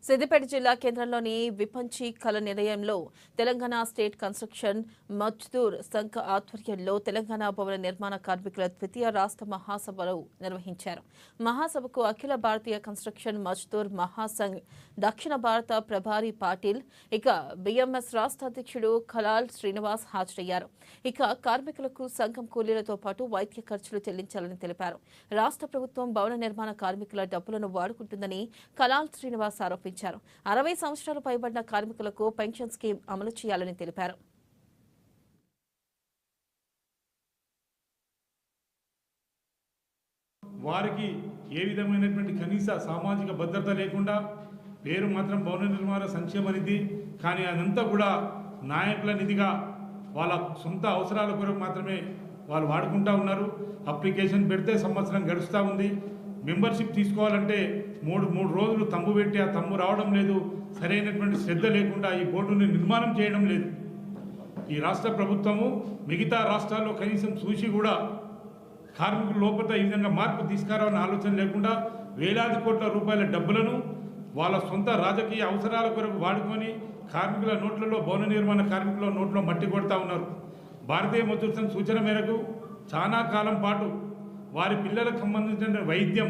సిద్దిపేట జిల్లా కేంద్రంలోని విపంచి కళ నిలయంలో తెలంగాణ స్టేట్ కన్స్ట్రక్షన్ మజ్దూర్ సంఘ ఆధ్వర్యంలో తెలంగాణ భవన నిర్మాణ కార్మికుల ద్వితీయ రాష్ట్ర మహాసభలు నిర్వహించారు. మహాసభకు అఖిల భారతీయ కన్స్ట్రక్షన్ మజ్దూర్ మహాసంఘ్ దక్షిణ భారత ప్రభారి పాటిల్, ఇక బిఎంఎస్ రాష్ట్ర అధ్యక్షుడు ఖలాల్ శ్రీనివాస్ హాజరయ్యారు. ఇక కార్మికులకు సంఘం కూలీలతో పాటు వైద్య ఖర్చులు చెల్లించాలని తెలిపారు. రాష్ట్ర ప్రభుత్వం భవన నిర్మాణ కార్మికుల డబ్బులను వాడుకుంటుందని ఖలాల్ శ్రీనివాస్ ఆరోపించారు. 60 సంవత్సరాలు పైబడిన కార్మికులకు పెన్షన్ స్కీమ్ అమలు చేయాలని తెలిపారు. వారికి ఏ విధమైనటువంటి కనీస సామాజిక భద్రత లేకుండా పేరు మాత్రం భవన నిర్మాణ సంక్షేమ నిధి, కానీ అదంతా కూడా నాయకుల నిధిగా వాళ్ళ సొంత అవసరాల కొరకు మాత్రమే వాళ్ళు వాడుకుంటూ ఉన్నారు. అప్లికేషన్ పెడితే సంవత్సరం గడుస్తూ ఉంది. మెంబర్షిప్ తీసుకోవాలంటే మూడు రోజులు తంబు పెట్టి ఆ తంబు రావడం లేదు. సరైనటువంటి శ్రద్ధ లేకుండా ఈ బోర్డుని నిర్మాణం చేయడం లేదు. ఈ రాష్ట్ర ప్రభుత్వము మిగతా రాష్ట్రాల్లో కనీసం చూసి కూడా కార్మికుల లోపల ఈ విధంగా మార్పు తీసుకురావాలని ఆలోచన లేకుండా వేలాది కోట్ల రూపాయల డబ్బులను వాళ్ళ సొంత రాజకీయ అవసరాల కొరకు వాడుకొని కార్మికుల నోట్లలో, భవన నిర్మాణ కార్మికుల నోట్లో మట్టి కొడతా ఉన్నారు. భారతీయ మజ్దూర్ సంఘ్ సూచన మేరకు చాలా కాలం పాటు వారి పిల్లలకు సంబంధించిన వైద్యం,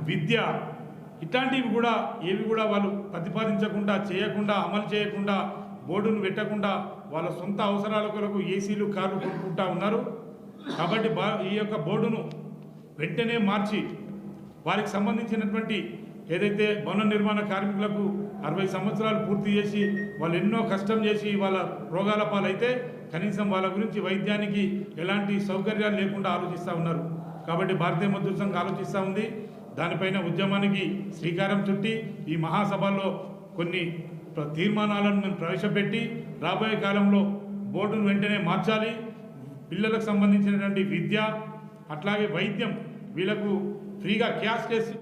విద్య ఇట్లాంటివి కూడా ఏవి కూడా వాళ్ళు ప్రతిపాదించకుండా, చేయకుండా, అమలు చేయకుండా, బోర్డును పెట్టకుండా వాళ్ళ సొంత అవసరాల కొరకు ఏసీలు, కార్లు కొనుక్కుంటా ఉన్నారు. కాబట్టి ఈ యొక్క బోర్డును వెంటనే మార్చి వారికి సంబంధించినటువంటి ఏదైతే భవన నిర్మాణ కార్మికులకు 60 సంవత్సరాలు పూర్తి చేసి వాళ్ళు ఎన్నో కష్టం చేసి వాళ్ళ రోగాల పాలైతే కనీసం వాళ్ళ గురించి వైద్యానికి ఎలాంటి సౌకర్యాలు లేకుండా ఆలోచిస్తూ ఉన్నారు. కాబట్టి భారతీయ మజ్దూర్ సంఘ్ ఆలోచిస్తూ ఉంది. దానిపైన ఉద్యమానికి శ్రీకారం చుట్టి ఈ మహాసభల్లో కొన్ని తీర్మానాలను మేము ప్రవేశపెట్టి రాబోయే కాలంలో బోర్డును వెంటనే మార్చాలి. పిల్లలకు సంబంధించినటువంటి విద్య అట్లాగే వైద్యం వీళ్ళకు ఫ్రీగా క్యాష్లెస్